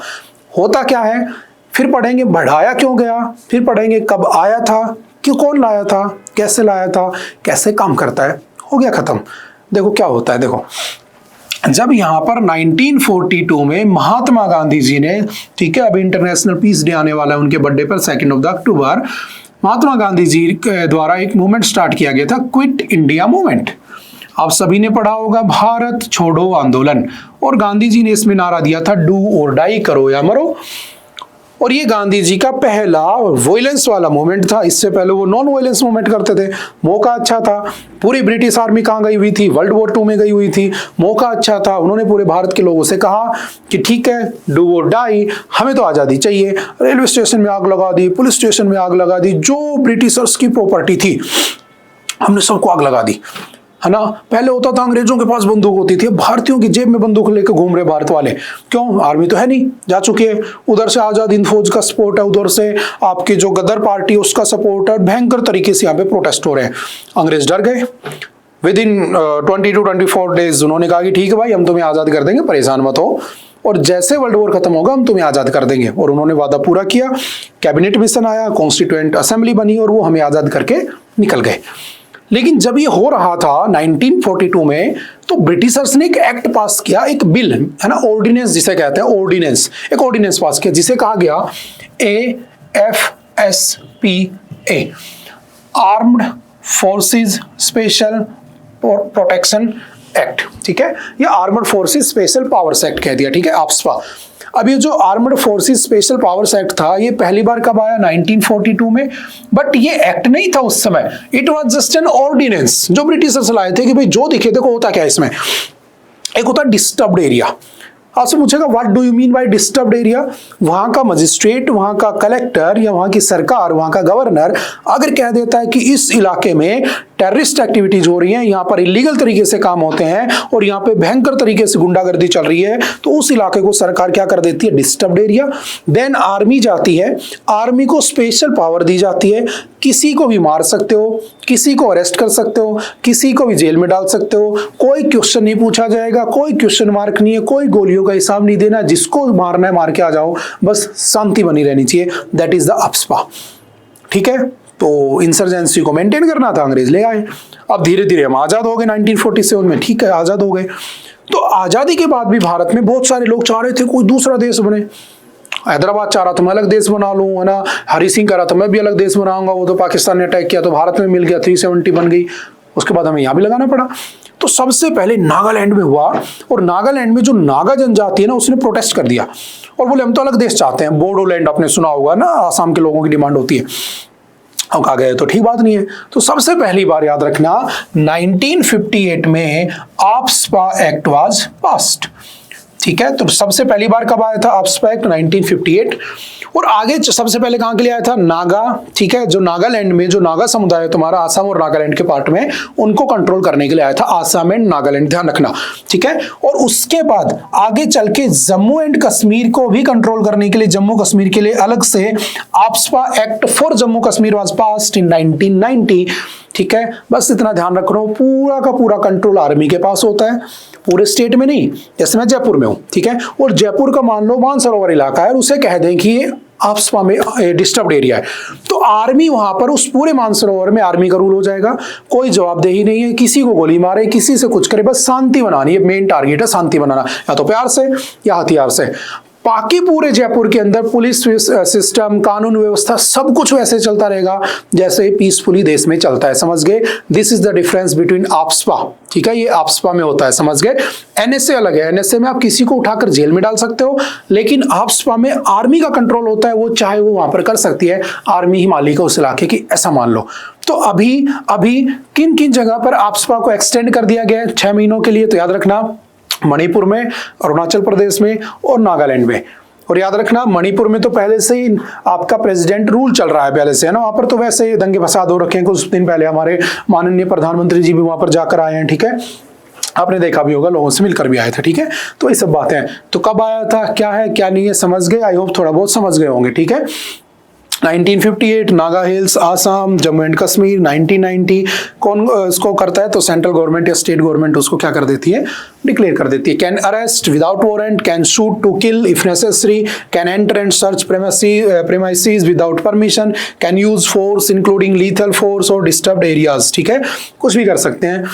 Speaker 1: होता क्या है, फिर पढ़ेंगे बढ़ाया क्यों गया, फिर पढ़ेंगे कब आया था, क्यों, कौन लाया था, कैसे लाया था, कैसे काम करता है, हो गया खत्म। देखो क्या होता है, देखो जब यहाँ पर 1942 में महात्मा गांधी जी ने, ठीक है, अभी इंटरनेशनल पीस डे आने वाला है उनके बर्थडे पर 2 अक्टूबर, महात्मा गांधी जी के द्वारा एक मूवमेंट स्टार्ट किया गया था, क्विट इंडिया मूवमेंट। आप सभी ने पढ़ा होगा भारत छोड़ो आंदोलन, और गांधी जी ने इसमें नारा दिया था डू और डाई, करो या मरो। और ये गांधी जी का पहला वॉयलेंस वाला मूवमेंट था। इससे पहले वो नॉन वॉयलेंस मूवमेंट करते थे। मौका अच्छा था, पूरी ब्रिटिश आर्मी कहाँ गई हुई थी, वर्ल्ड वॉर 2 में गई हुई थी, मौका अच्छा था। उन्होंने पूरे भारत के लोगों से कहा कि ठीक है, डू और डाई, हमें तो आज़ादी चाहिए। रेलवे स्टेशन में आग लगा दी, पुलिस स्टेशन में आग लगा दी, जो ब्रिटिशर्स की प्रॉपर्टी थी हमने सबको आग लगा दी, है ना। पहले होता था अंग्रेजों के पास बंदूक होती थी, भारतीयों की जेब में बंदूक लेकर घूम रहे भारत वाले, क्यों, आर्मी तो है नहीं, जा चुके हैं। उधर से आजाद हिंद फौज का सपोर्ट है, उधर से आपकी जो गदर पार्टी उसका सपोर्ट है, भयंकर तरीके से यहाँ पे प्रोटेस्ट हो रहे हैं। अंग्रेज डर गए। विद इन 20 to 24 डेज उन्होंने कहा कि ठीक है भाई, हम तुम्हें आजाद कर देंगे, परेशान मत हो, और जैसे वर्ल्ड वॉर खत्म होगा हम तुम्हें आजाद कर देंगे। और उन्होंने वादा पूरा किया, कैबिनेट मिशन आया, कॉन्स्टिट्यूएंट असेंबली बनी और वो हमें आजाद करके निकल गए। लेकिन जब ये हो रहा था 1942 में, तो ब्रिटिशर्स ने एक एक्ट पास किया, एक बिल है ना, ऑर्डिनेंस जिसे कहते हैं, ऑर्डिनेंस, एक ऑर्डिनेंस पास किया जिसे कहा गया AFSPA, armed forces special protection act, ठीक है। ये armoured forces special powers act कह दिया, ठीक है, AFSPA। अब ये जो armoured forces special powers act था, ये पहली बार कब आया, 1942 में। बट ये एक्ट नहीं था उस समय, it was just an ordinance जो ब्रिटिशर्स लाए थे कि भाई जो दिखे, देखो होता क्या है इसमें, एक होता डिस्टर्ब्ड एरिया। आपसे पूछेगा what do you mean by disturbed area, वहां का मजिस्ट्रेट, वहां का कलेक्टर या वहां की सरकार, वहां का गवर्नर अगर कह देता है कि इस इलाके में टेररिस्ट एक्टिविटीज हो रही हैं, यहाँ पर इलीगल तरीके से काम होते हैं और यहाँ पे भयंकर तरीके से गुंडागर्दी चल रही है, तो उस इलाके को सरकार क्या कर देती है, डिस्टर्ब्ड एरिया। देन आर्मी जाती है, आर्मी को स्पेशल पावर दी जाती है, किसी को भी मार सकते हो, किसी को अरेस्ट कर सकते हो, किसी को भी जेल में डाल सकते हो, कोई क्वेश्चन नहीं पूछा जाएगा, कोई क्वेश्चन मार्क नहीं है, कोई गोलियों का हिसाब नहीं देना, जिसको मारना है मार के आ जाओ, बस शांति बनी रहनी चाहिए। दैट इज द AFSPA, ठीक है। तो इंसर्जेंसी को मेंटेन करना था, अंग्रेज ले आए। अब धीरे धीरे हम आजाद हो गए 1947 में, ठीक है, आजाद हो गए। तो आजादी के बाद भी भारत में बहुत सारे लोग चाह रहे थे कोई दूसरा देश बने। हैदराबाद चाह रहा था मैं अलग देश बना लूं, है ना, हरि सिंह कह रहा था मैं भी अलग देश बनाऊंगा, वो तो पाकिस्तान ने अटैक किया तो भारत में मिल गया, 370 बन गई, उसके बाद हमें यहाँ भी लगाना पड़ा। तो सबसे पहले नागालैंड में हुआ, और नागालैंड में जो नागा जनजाति है ना, उसने प्रोटेस्ट कर दिया और बोले हम तो अलग देश चाहते हैं। बोडोलैंड आपने सुना होगा ना, आसाम के लोगों की डिमांड होती है। अब कहा गया तो ठीक बात नहीं है। तो सबसे पहली बार याद रखना 1958 में AFSPA एक्ट वाज पास्ड, ठीक है। तो सबसे पहली बार कब आया था AFSPA एक्ट, 1958। और आगे सबसे पहले कहां के लिए आया था, नागा, ठीक है, जो नागालैंड में जो नागा समुदाय है तुम्हारा आसाम और नागालैंड के पार्ट में, उनको कंट्रोल करने के लिए आया था, आसाम एंड नागालैंड, ध्यान रखना, ठीक है। और उसके बाद आगे चल के जम्मू एंड कश्मीर को भी कंट्रोल करने के लिए, जम्मू कश्मीर के लिए अलग से AFSPA act for Jammu Kashmir was passed in 1990, ठीक है। बस इतना ध्यान रख रहा हूं, पूरा का पूरा कंट्रोल आर्मी के पास होता है, पूरे स्टेट में नहीं। जैसे मैं जयपुर में हूं, ठीक है, और जयपुर का मान लो मानसरोवर इलाका है, उसे कह दें कि ये AFSPA में डिस्टर्ब्ड एरिया है, तो आर्मी वहां पर उस पूरे मानसरोवर में आर्मी का रूल हो जाएगा। कोई जवाबदेही नहीं है, किसी को गोली मारे, किसी से कुछ करे, बस शांति बनानी है, मेन टारगेट है शांति बनाना, या तो प्यार से या हथियार से। बाकी पूरे जयपुर के अंदर पुलिस सिस्टम, कानून व्यवस्था सब कुछ वैसे चलता रहेगा जैसे पीसफुली देश में चलता है। समझ गए? This is the difference between AFSPA. ठीक है, ये आफ्स्पा में होता है। समझ गए? एनएसए अलग है। एनएसए में आप किसी को उठाकर जेल में डाल सकते हो, लेकिन आफ्स्पा में आर्मी का कंट्रोल होता है, वो चाहे वो वहां पर कर सकती है, आर्मी ही मालिक है उस इलाके की, ऐसा मान लो। तो अभी किन किन जगह पर आफ्स्पा को एक्सटेंड कर दिया गया है 6 महीनों के लिए? तो याद रखना, मणिपुर में, अरुणाचल प्रदेश में और नागालैंड में। और याद रखना, मणिपुर में तो पहले से ही आपका प्रेसिडेंट रूल चल रहा है पहले से, है ना। वहां पर तो वैसे ही दंगे फसाद हो रखे हैं। कुछ दिन पहले हमारे माननीय प्रधानमंत्री जी भी वहां पर जाकर आए हैं। ठीक है, आपने देखा भी होगा, लोगों से मिलकर भी आए थे। ठीक है, तो ये सब बातें हैं। तो कब आया था, क्या है क्या नहीं है, समझ गए? आई होप थोड़ा बहुत समझ गए होंगे। ठीक है, 1958 नागा हिल्स, आसाम, जम्मू एंड कश्मीर। 1990 कौन इसको करता है? तो सेंट्रल गवर्नमेंट या स्टेट गवर्नमेंट उसको क्या कर देती है? डिक्लेयर कर देती है। Can arrest without warrant, can shoot to kill if necessary, can enter and search premises without permission, can use force including lethal force और डिस्टर्ब्ड एरियाज। ठीक है, कुछ भी कर सकते हैं।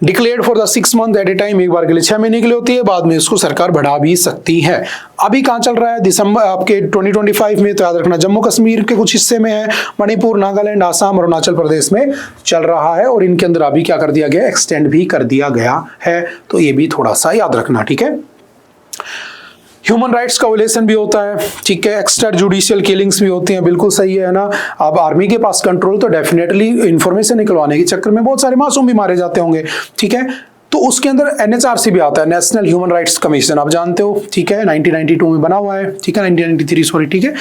Speaker 1: Declared for the 6 month at A time, एक बार के लिए 6 महीने के लिए होती है, बाद में इसको सरकार बढ़ा भी सकती है। अभी कहाँ चल रहा है? दिसंबर आपके 2025 में। तो याद रखना, जम्मू कश्मीर के कुछ हिस्से में है, मणिपुर, नागालैंड, आसाम और अरुणाचल प्रदेश में चल रहा है। और इनके अंदर अभी क्या कर दिया गया? एक्सटेंड भी कर दिया गया है। तो ये भी थोड़ा सा याद रखना। ठीक है, ह्यूमन राइट्स का वायलेशन भी होता है। ठीक है, एक्स्ट्रा जुडिशियल किलिंग्स भी होती हैं। बिल्कुल सही है ना। अब आर्मी के पास कंट्रोल, तो डेफिनेटली इंफॉर्मेशन निकलवाने के चक्कर में बहुत सारे मासूम भी मारे जाते होंगे। ठीक है, तो उसके अंदर एनएचआरसी भी आता है, नेशनल ह्यूमन राइट्स कमीशन, आप जानते हो। ठीक है, 1992 में बना हुआ है। ठीक है, 1993 सॉरी। ठीक है,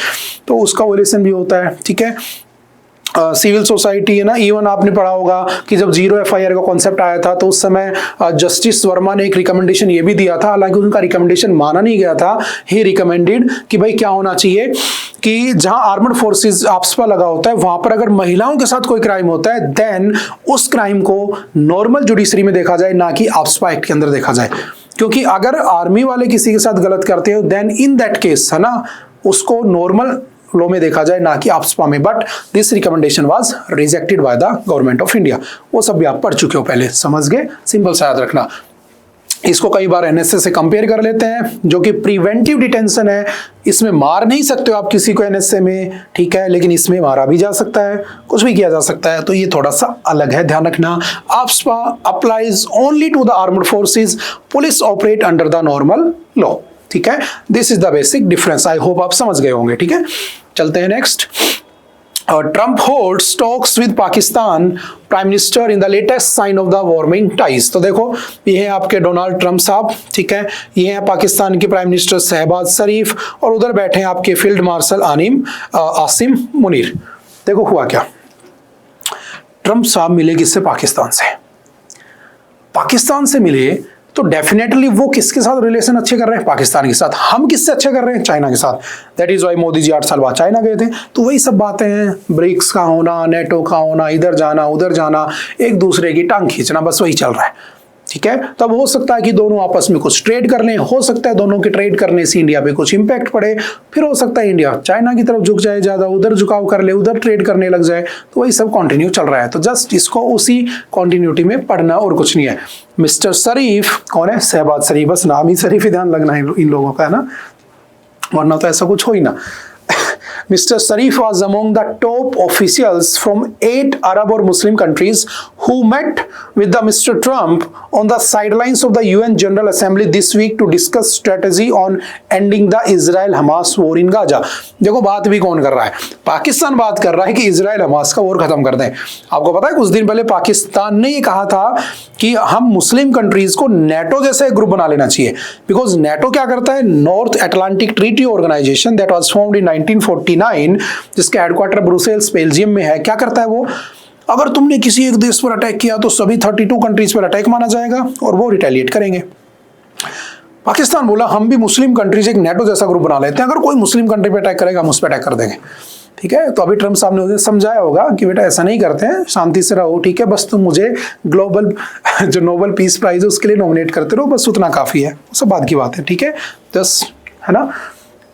Speaker 1: तो उसका वायलेशन भी होता है। ठीक है, सिविल सोसाइटी है ना। इवन आपने पढ़ा होगा कि जब 0 एफआईआर का कॉन्सेप्ट आया था, तो उस समय जस्टिस वर्मा ने एक रिकमेंडेशन ये भी दिया था, हालांकि उनका रिकमेंडेशन माना नहीं गया था। ही रिकमेंडेड कि भाई क्या होना चाहिए कि जहां आर्मड फोर्सेस आफ्स्पा लगा होता है, वहां पर अगर महिलाओं के साथ कोई क्राइम होता है, देन उस क्राइम को नॉर्मल जुडिशरी में देखा जाए, ना कि आफ्स्पा एक्ट के अंदर देखा जाए। क्योंकि अगर आर्मी वाले किसी के साथ गलत करते हो, देन इन दैट केस, है ना, उसको नॉर्मल लॉ में देखा जाए, ना कि आफ्स्पा में। But this recommendation was rejected by the government of India. वो सब भी आप पढ़ चुके हो पहले, समझ गए? सिंपल सा याद रखना। इसको कई बार एनएसए से कंपेयर कर लेते हैं, जो कि प्रिवेंटिव डिटेंशन है। इसमें मार नहीं सकते हो आप किसी को एनएसए में, ठीक है, लेकिन इसमें मारा भी जा सकता है, कुछ भी किया जा सकता है। तो ये थोड़ा सा अलग है, ध्यान रखना। AFSPA applies only to the armed forces, police operate under the normal law. ठीक है, this is the basic difference. I hope आप समझ गए होंगे। ठीक है, चलते हैं next. Trump holds talks with Pakistan prime minister in the latest sign of the warming ties. तो देखो, ये है आपके डोनाल्ड ट्रंप साहब। ठीक है, ये है पाकिस्तान के प्राइम मिनिस्टर शहबाज शरीफ, और उधर बैठे हैं आपके फील्ड मार्शल आसिम मुनीर। देखो हुआ क्या, ट्रंप साहब मिले किससे? पाकिस्तान से। पाकिस्तान से मिले तो डेफिनेटली वो किसके साथ रिलेशन अच्छे कर रहे हैं? पाकिस्तान के साथ। हम किससे अच्छे कर रहे हैं? चाइना के साथ। That is why Modi ji 8 साल बाद चाइना गए थे। तो वही सब बातें हैं, ब्रिक्स का होना, नेटो का होना, इधर जाना उधर जाना, एक दूसरे की टांग खींचना, बस वही चल रहा है। ठीक है, तब हो सकता है कि दोनों आपस में कुछ ट्रेड कर लें, हो सकता है दोनों के ट्रेड करने से इंडिया पे कुछ इंपैक्ट पड़े, फिर हो सकता है इंडिया चाइना की तरफ झुक जाए, ज्यादा उधर झुकाव कर ले, उधर ट्रेड करने लग जाए। तो वही सब कंटिन्यू चल रहा है। तो जस्ट इसको उसी कंटिन्यूटी में पढ़ना, और कुछ नहीं है। मिस्टर शरीफ कौन है? शहबाज शरीफ, बस नाम ही शरीफ ही ध्यान लगना है इन लोगों का, है ना, वरना तो ऐसा कुछ हो ही ना। Mr. Sharif was among the top officials from 8 Arab or Muslim countries who met with the Mr. Trump on the sidelines of the UN General Assembly this week to discuss strategy on ending the Israel-Hamas war in Gaza. देखो बात भी कौन कर रहा है? पाकिस्तान बात कर रहा है कि इजराइल हमास का वॉर खत्म कर दें। आपको पता है कुछ दिन पहले पाकिस्तान ने ये कहा था कि हम मुस्लिम कंट्रीज को नेटो जैसे एक ग्रुप बना लेना चाहिए, बिकॉज नेटो क्या करता है? North Atlantic Treaty Organisation that was formed in 1949, जिसका हेडक्वार्टर ब्रुसेल्स बेल्जियम में है। क्या करता है वो? अगर तुमने किसी एक देश पर अटैक किया तो सभी 32 कंट्रीज पर अटैक माना जाएगा और वो रिटेलिएट करेंगे। पाकिस्तान बोला हम भी मुस्लिम कंट्रीज एक नेटो जैसा ग्रुप बना लेते हैं, अगर कोई मुस्लिम कंट्री पे अटैक करेगा हम उस पर अटैक कर देंगे। ठीक है, तो अभी ट्रम्प साहब ने उन्हें समझाया होगा कि बेटा ऐसा नहीं करते हैं, शांति से रहो। ठीक है, बस तुम मुझे ग्लोबल जो नोबेल पीस प्राइज है उसके लिए नॉमिनेट करते रहो, बस उतना काफी है। सब बात की बात है। ठीक है, जस्ट, है ना।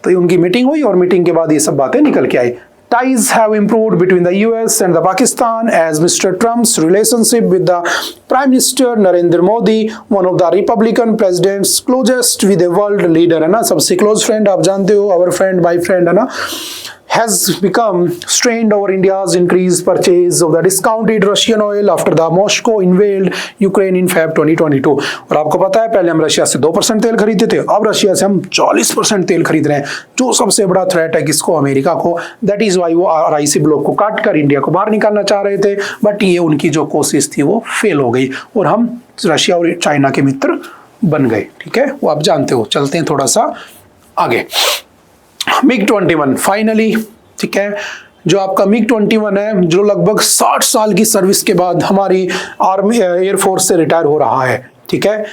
Speaker 1: तो उनकी मीटिंग हुई और मीटिंग के बाद ये सब बातें निकल के आई। ties have improved between the US and the Pakistan as Mr. Trump's relationship with the Prime Minister Narendra Modi, one of the Republican presidents closest with a world leader, है ना, सबसे close friend आप जानते हो, our friend, my friend, है ना, has become strained over India's increased purchase of the discounted Russian oil after the Moscow invaded Ukraine in Feb 2022। और आपको पता है पहले हम रशिया से 2% तेल खरीदते थे, अब रशिया से हम 40% तेल खरीद रहे हैं, जो सबसे बड़ा थ्रेट है किसको, अमेरिका को। दैट इज वाई वो RIC ब्लॉक को काट कर इंडिया को बाहर निकालना चाह रहे थे, बट ये उनकी जो कोशिश थी वो फेल हो गई और हम रशिया और चाइना के मित्र बन गए। ठीक है, वो आप जानते हो। चलते हैं थोड़ा सा आगे। MiG-21 फाइनली, ठीक है, जो आपका MiG-21 है, जो लगभग 60 साल की सर्विस के बाद हमारी आर्मी एयरफोर्स से रिटायर हो रहा है। ठीक है,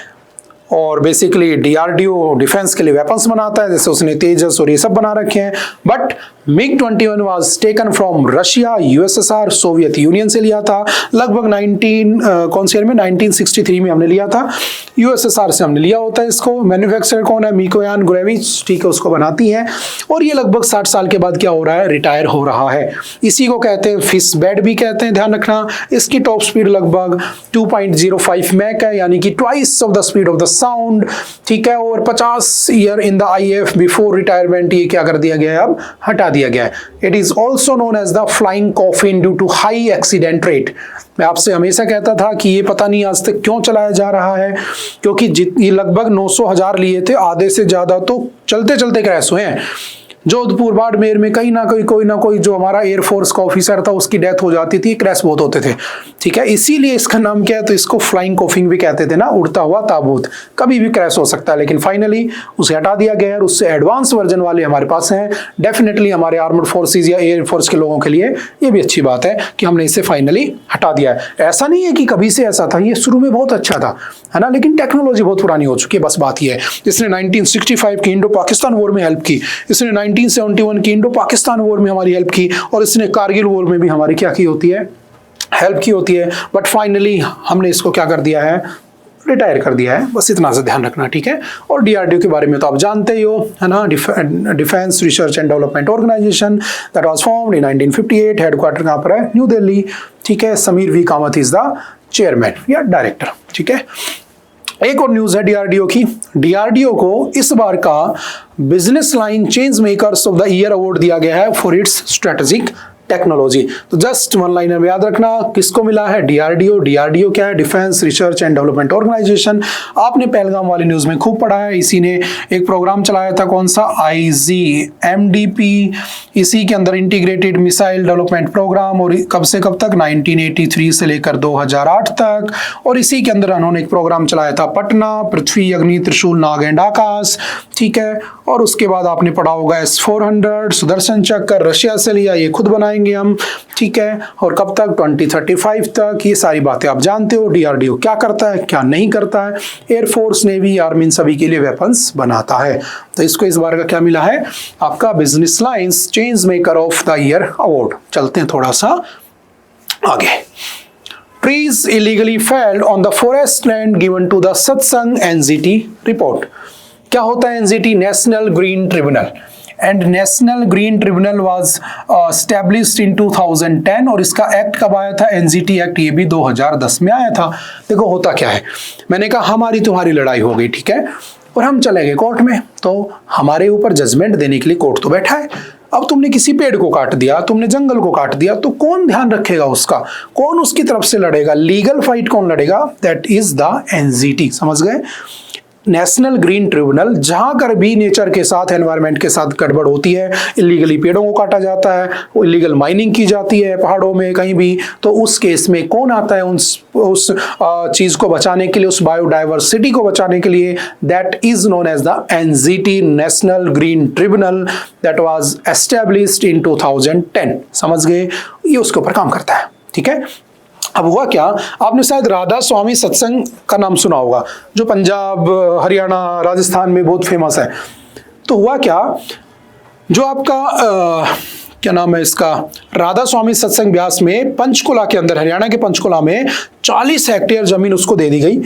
Speaker 1: और बेसिकली DRDO डिफेंस के लिए वेपन्स बनाता है, जैसे उसने तेजस और ये सब बना रखे हैं। But MiG-21 was taken from Russia, USSR, Soviet union से लिया था। लगभग 1963 में हमने लिया था, USSR से हमने लिया होता है इसको। मैन्युफैक्चरर कौन है, मिकोयान गुरेविच, ठीक है, उसको बनाती है। और ये लगभग 60 साल के बाद क्या हो रहा है, रिटायर हो रहा है। इसी को कहते हैं फिश बेड भी कहते हैं, ध्यान रखना। इसकी टॉप स्पीड लगभग 2.05 मैक है, यानी कि twice of the speed of the sound. ठीक है, और 50 year in the IAF before retirement ये क्या कर दिया गया है, अब हटा दिया गया है। It is also known as the flying coffin due to high accident rate. मैं आपसे हमेशा कहता था कि ये पता नहीं आज तक क्यों चलाया जा रहा है, क्योंकि ये लगभग 900,000 लिए थे, आधे से ज्यादा तो चलते चलते क्रैश हुए हैं। जोधपुर बाड़मेर में कहीं ना कोई ना कोई जो हमारा एयरफोर्स का ऑफिसर था उसकी डेथ हो जाती थी, क्रैश बहुत होते थे। ठीक है, इसीलिए इसका नाम क्या है, तो इसको फ्लाइंग कॉफिंग भी कहते थे ना, उड़ता हुआ ताबूत। कभी भी क्रैश हो सकता है, लेकिन फाइनली उसे हटा दिया गया है। उससे एडवांस वर्जन वाले हमारे पास हैं। डेफिनेटली हमारे आर्मड फोर्सेज या एयरफोर्स के लोगों के लिए ये भी अच्छी बात है कि हमने इसे फाइनली हटा दिया है। ऐसा नहीं है कि कभी से ऐसा था, ये शुरू में बहुत अच्छा था, है ना, लेकिन टेक्नोलॉजी बहुत पुरानी हो चुकी है, बस बात ये है। इसने 1965 की इंडो पाकिस्तान वॉर में हेल्प की, इसने 1971 की इंडो पाकिस्तान वॉर में हमारी हेल्प की, और इसने कारगिल वॉर में भी हमारी क्या की होती है, हेल्प की होती है। बट फाइनली हमने इसको क्या कर दिया है, रिटायर कर दिया है। बस इतना सा ध्यान रखना, ठीक है। और DRDO के बारे में तो आप जानते ही हो, है ना, defence research and development organisation that was formed in 1958। Headquarter कहाँ पर है, न्यू दिल्ली। ठीक है, Sameer V Kamat is the chairman या डायरेक्टर। ठीक है, एक और न्यूज है DRDO की। DRDO को इस बार का business line change makers of the year award दिया गया है फॉर इट्स स्ट्रेटेजिक टेक्नोलॉजी। तो जस्ट वन लाइनर में याद रखना किसको मिला है, DRDO। DRDO क्या है, defence research and development organisation. आपने पहलगाम वाली न्यूज में खूब पढ़ा है, इसी ने एक प्रोग्राम चलाया था, कौन सा, IGMDP। इसी के अंदर इंटीग्रेटेड मिसाइल डेवलपमेंट प्रोग्राम, और कब से कब तक, 1983 से लेकर 2008 तक। और इसी के अंदर उन्होंने एक प्रोग्राम चलाया था पटना, पृथ्वी, अग्नि, त्रिशूल, नाग एंड आकाश। ठीक है, और उसके बाद आपने पढ़ा होगा S-400, सुदर्शन चक्र, रशिया से लिया, ये खुद बनाएंगे हम। ठीक है, और कब तक, 2035 तक। ये सारी बातें आप जानते हो। DRDO क्या करता है, क्या नहीं करता है। एयरफोर्स, नेवी, आर्मी, इन सभी के लिए वेपन्स बनाता है। तो इसको इस बार का क्या मिला है, आपका business lines change maker of the year award. चलते हैं थोड़ा सा आगे। Trees illegally felled on the forest land given to the Satsang NGT report। क्या होता है NGT, national green tribunal. And national green tribunal was established in 2010, और इसका एक्ट कब आया था, NGT एक्ट, ये भी 2010 में आया था। देखो होता क्या है, मैंने कहा हमारी तुम्हारी लड़ाई हो गई, ठीक है, और हम चले गए कोर्ट में, तो हमारे ऊपर जजमेंट देने के लिए कोर्ट तो बैठा है। अब तुमने किसी पेड़ को काट दिया, तुमने जंगल को काट दिया, तो कौन ध्यान रखेगा उसका, कौन उसकी तरफ से लड़ेगा, लीगल फाइट कौन लड़ेगा, दैट इज द NGT। समझ गए, नेशनल ग्रीन ट्रिब्यूनल। जहां कर भी नेचर के साथ, एनवायरनमेंट के साथ गड़बड़ होती है, इलीगली पेड़ों को काटा जाता है, इलीगल माइनिंग की जाती है पहाड़ों में कहीं भी, तो उस केस में कौन आता है उस चीज को बचाने के लिए, उस बायोडाइवर्सिटी को बचाने के लिए, that is known as the NGT, national green tribunal, that was established in 2010। समझ गए, ये उसके ऊपर काम करता है। ठीक है, अब हुआ क्या, आपने शायद राधा स्वामी सत्संग का नाम सुना होगा, जो पंजाब, हरियाणा, राजस्थान में बहुत फेमस है। तो हुआ क्या, जो आपका क्या नाम है इसका, राधा स्वामी सत्संग ब्यास में पंचकुला के अंदर, हरियाणा के पंचकुला में 40 हेक्टेयर जमीन उसको दे दी गई।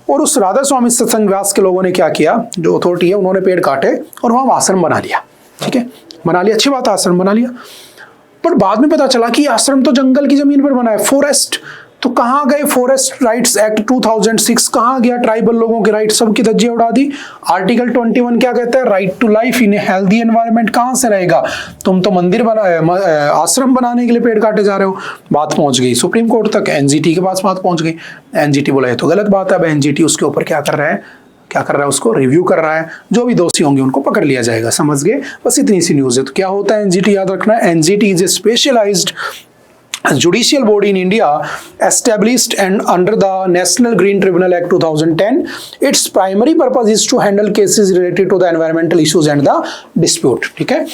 Speaker 1: और उस राधा स्वामी सत्संग ब्यास के लोगों ने क्या किया, जो अथॉरिटी है, उन्होंने पेड़ काटे और वहां आश्रम बना लिया। ठीक है, बना लिया, अच्छी बात, आश्रम बना लिया। बट बाद में पता चला कि आश्रम तो जंगल की जमीन पर बना है, फॉरेस्ट। तो कहाँ गए फॉरेस्ट राइट्स एक्ट 2006, कहाँ गया ट्राइबल लोगों के राइट, सबकी धज्जियां उड़ा दी। आर्टिकल 21 क्या कहता है, right to life in a healthy environment, कहाँ से रहेगा, तुम तो मंदिर बना आश्रम बनाने के लिए पेड़ काटे जा रहे हो। बात पहुंच गई सुप्रीम कोर्ट तक, एनजीटी के पास बात पहुंच गई। एनजीटी बोला ये तो गलत बात है। अब एनजीटी उसके ऊपर क्या कर रहा है, उसको रिव्यू कर रहा है, जो भी दोषी होंगे उनको पकड़ लिया जाएगा। समझ गए, बस इतनी सी न्यूज है। तो क्या होता है एनजीटी, याद रखना, NGT is a specialised judicial body in India established and under the National Green Tribunal Act 2010. Its primary purpose is to handle cases related to the environmental issues and the dispute. ठीक है,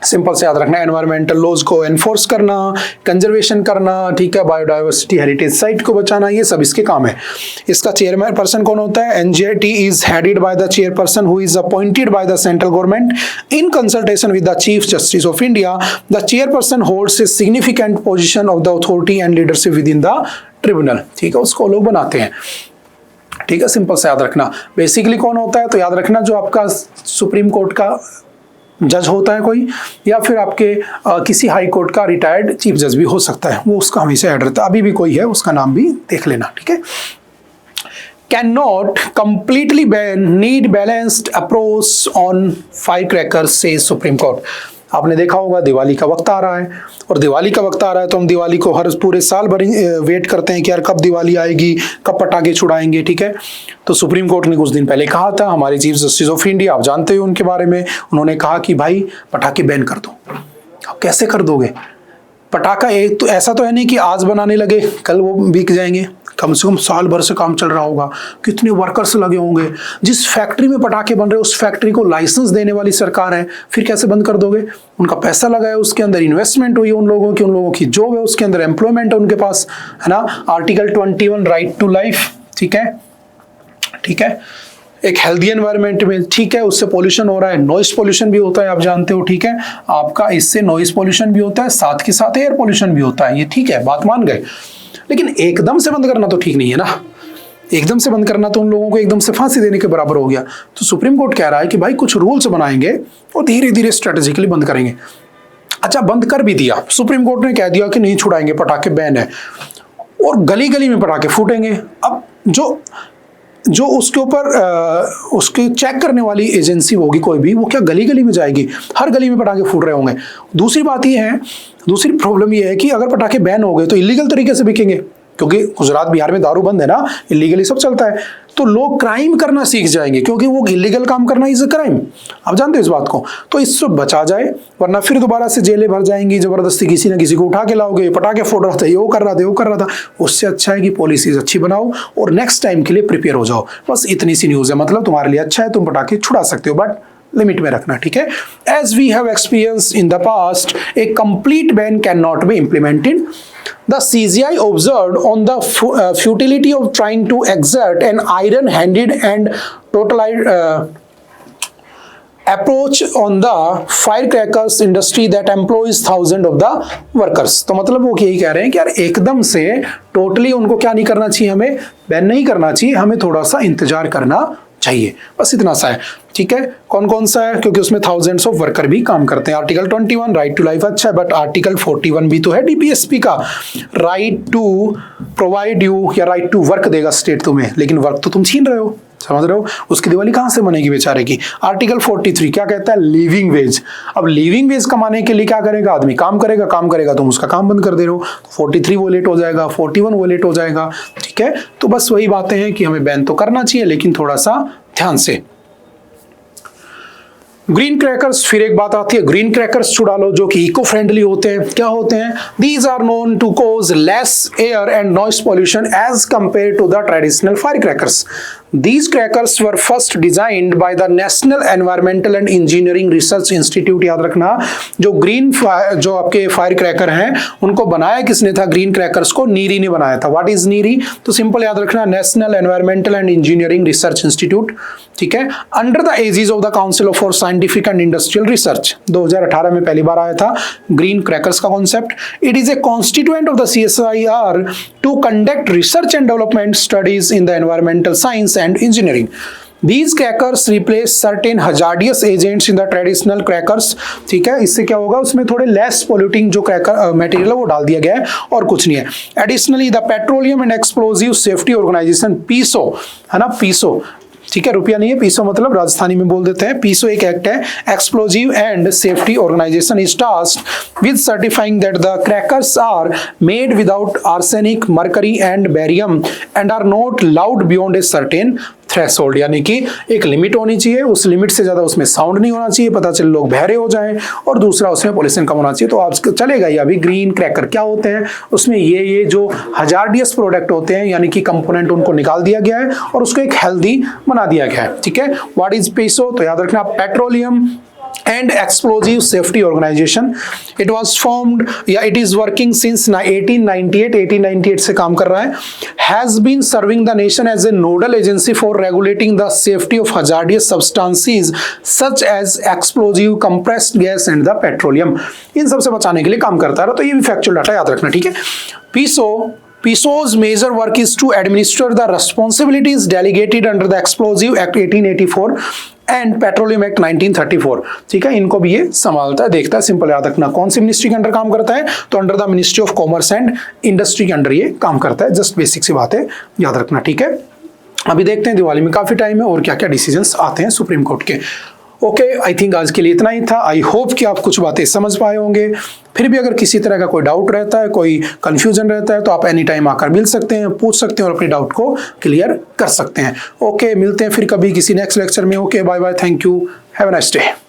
Speaker 1: simple से याद रखना, environmental laws को enforce करना, conservation करना, ठीक है, बायोडाइवर्सिटी हेरिटेज साइट को बचाना, ये सब इसके काम है। इसका चेयरमैन पर्सन कौन होता है, NGT is headed by the chairperson who is appointed by the central government in consultation with the chief justice of India. The chairperson holds a significant position of the authority and leadership with in the tribunal. ठीक है, उसको लोग बनाते हैं। ठीक है, simple से याद रखना। बेसिकली कौन होता है, तो याद रखना जो आपका सुप्रीम कोर्ट का जज होता है कोई, या फिर आपके किसी हाई कोर्ट का रिटायर्ड चीफ जज भी हो सकता है, वो उसका हमेशा ऐड रहता है। अभी भी कोई है, उसका नाम भी देख लेना। ठीक है, can not completely ban, need balanced approach on fire crackers से सुप्रीम कोर्ट। आपने देखा होगा दिवाली का वक्त आ रहा है, और दिवाली का वक्त आ रहा है तो हम दिवाली को हर पूरे साल भर वेट करते हैं कि यार कब दिवाली आएगी, कब पटाखे छुड़ाएंगे। ठीक है, तो सुप्रीम कोर्ट ने कुछ दिन पहले कहा था, हमारे चीफ जस्टिस ऑफ इंडिया, आप जानते हो उनके बारे में, उन्होंने कहा कि भाई पटाखे बैन कर दो। अब कैसे कर दोगे पटाखा, एक तो ऐसा तो है नहीं कि आज बनाने लगे कल वो बिक जाएंगे, कम से कम साल भर से काम चल रहा होगा, कितने वर्कर्स लगे होंगे, जिस फैक्ट्री में पटाखे बन रहे हैं उस फैक्ट्री को लाइसेंस देने वाली सरकार है, फिर कैसे बंद कर दोगे। उनका पैसा लगा है, उसके अंदर इन्वेस्टमेंट हुई है उन लोगों की जॉब है, उसके अंदर एम्प्लॉयमेंट है उनके पास, है ना। आर्टिकल 21 राइट टू लाइफ, ठीक है, ठीक है, एक हेल्दी एनवायरनमेंट में, ठीक है, उससे पोल्यूशन हो रहा है, नॉइस पोल्यूशन भी होता है, आप जानते हो। ठीक है, आपका इससे नॉइस पोल्यूशन भी होता है, साथ के साथ एयर पोल्यूशन भी होता है, ये ठीक है, बात मान गए। लेकिन एकदम से बंद करना तो ठीक नहीं है ना, एकदम से बंद करना तो उन लोगों को एकदम से फांसी देने के बराबर हो गया। तो सुप्रीम कोर्ट कह रहा है कि भाई कुछ रूल्स बनाएंगे और धीरे धीरे स्ट्रेटेजिकली बंद करेंगे। अच्छा, बंद कर भी दिया, सुप्रीम कोर्ट ने कह दिया कि नहीं छुड़ाएंगे, पटाखे बैन है, और गली गली में पटाखे फूटेंगे। अब जो उसके ऊपर उसके चेक करने वाली एजेंसी होगी कोई भी, वो क्या गली गली में जाएगी, हर गली में पटाखे फूट रहे होंगे। दूसरी बात ये है, दूसरी प्रॉब्लम ये है कि अगर पटाखे बैन हो गए तो इलीगल तरीके से बिकेंगे, क्योंकि गुजरात बिहार में दारू बंद है ना, इलीगली सब चलता है, तो लोग क्राइम करना सीख जाएंगे, क्योंकि वो इलीगल काम करना इज अ क्राइम, आप जानते हो इस बात को। तो इससे बचा जाए, वरना फिर दोबारा से जेलें भर जाएंगी, जबरदस्ती किसी ना किसी को उठा के लाओगे, पटाखे फोड़ रहा था, ये वो कर रहा था। उससे अच्छा है कि पॉलिसीज अच्छी बनाओ और नेक्स्ट टाइम के लिए प्रिपेयर हो जाओ। बस इतनी सी न्यूज है, मतलब तुम्हारे लिए अच्छा है, तुम पटाखे छुड़ा सकते हो, बट लिमिट में रखना। ठीक है, as we have experience in the past, a complete ban can not be implemented. The CGI observed on the futility of trying to exert an iron-handed and totalized approach on the firecrackers industry that employs thousands of the workers। तो मतलब वो यही कह रहे हैं कि यार एकदम से टोटली उनको क्या नहीं करना चाहिए, हमें बैन नहीं करना चाहिए, हमें थोड़ा सा इंतजार करना चाहिए, बस इतना सा है। ठीक है, कौन कौन सा है, क्योंकि उसमें थाउजेंड्स ऑफ वर्कर भी काम करते हैं। आर्टिकल 21 राइट टू लाइफ अच्छा है, बट आर्टिकल 41 भी तो है डीपीएसपी का, राइट टू प्रोवाइड यू, या राइट टू वर्क देगा स्टेट तुम्हें, लेकिन वर्क तो तुम छीन रहे हो, समझ रहे हो, उसकी दिवाली कहां से बनेगी बेचारे की। आर्टिकल 43 क्या कहता है, लिविंग वेज। अब लिविंग वेज कमाने के लिए क्या करेगा आदमी, काम करेगा, तुम उसका काम बंद कर दे रहे हो, 43 वोलेट हो जाएगा, 41 वोलेट हो जाएगा। ठीक है, तो बस वही बातें हैं कि हमें बैन तो करना चाहिए, लेकिन थोड़ा सा ध्यान से। ग्रीन क्रैकर्स, फिर एक बात आती है, ग्रीन क्रैकर्स छुड़ा लो जो कि इको फ्रेंडली होते हैं। क्या होते हैं, these are known to cause less air and noise pollution as compare to the traditional fire crackers. These crackers were first designed by the National Environmental and Engineering Research Institute। याद रखना, जो आपके fire cracker हैं उनको बनाया किसने था, green crackers को नीरी ने बनाया था। व्हाट इज नीरी, तो सिंपल याद रखना, national environmental and engineering research institute. ठीक है, under the aegis of the council for scientific and industrial research. 2018 में पहली बार आया था ग्रीन क्रैकर्स का concept. It is a constituent of the CSIR to conduct research and development studies in the environmental science and engineering. These crackers replace certain hazardous agents in the traditional crackers। ठीक है, इससे क्या होगा, उसमें थोड़े less polluting जो cracker material है वो डाल दिया गया है और कुछ नहीं है। Additionally the petroleum and explosive safety organisation PESO, है ना, पीसो, ठीक है, रुपया नहीं है, पीसो मतलब राजस्थानी में बोल देते हैं। पीसो एक एक्ट है, explosive and safety organisation is tasked with certifying that the crackers are made without arsenic, mercury and barium and are not loud beyond a certain threshold, यानी कि एक लिमिट होनी चाहिए, उस लिमिट से ज्यादा उसमें साउंड नहीं होना चाहिए, पता चले लोग बहरे हो जाएं, और दूसरा उसमें पॉल्यूशन कम होना चाहिए। तो आप चलेगा ये। अभी ग्रीन क्रैकर क्या होते हैं, उसमें ये जो हजार्डियस प्रोडक्ट होते हैं यानी कि कंपोनेंट, उनको निकाल दिया गया है और उसको एक हेल्दी बना दिया गया है। ठीक है, व्हाट इज पीसो, तो याद रखना petroleum and explosive safety organization, it was formed या it is working since 1898 से काम कर रहा है, has been serving the nation as a nodal agency for regulating the safety of hazardous substances such as explosive, compressed gas and the petroleum। इन सब से बचाने के लिए काम करता है। तो ये भी फैक्चुअल डाटा याद रखना। ठीक है, PISO's major work is to administer the responsibilities delegated under the Explosive Act 1884 and petroleum act 1934। ठीक है, इनको भी ये संभालता है, देखता है। सिंपल याद रखना, कौन सी मिनिस्ट्री के अंडर काम करता है, तो under the ministry of commerce and industry के अंडर ये काम करता है। जस्ट बेसिक सी बात है, याद रखना। ठीक है, अभी देखते हैं दिवाली में काफी टाइम है और क्या क्या डिसीजंस आते हैं सुप्रीम कोर्ट के। ओके, आई थिंक आज के लिए इतना ही था। आई होप कि आप कुछ बातें समझ पाए होंगे। फिर भी अगर किसी तरह का कोई डाउट रहता है, कोई कंफ्यूजन रहता है, तो आप एनी टाइम आकर मिल सकते हैं, पूछ सकते हैं और अपने डाउट को क्लियर कर सकते हैं। ओके, मिलते हैं फिर कभी किसी नेक्स्ट लेक्चर में। Okay, bye bye, thank you, have a nice day.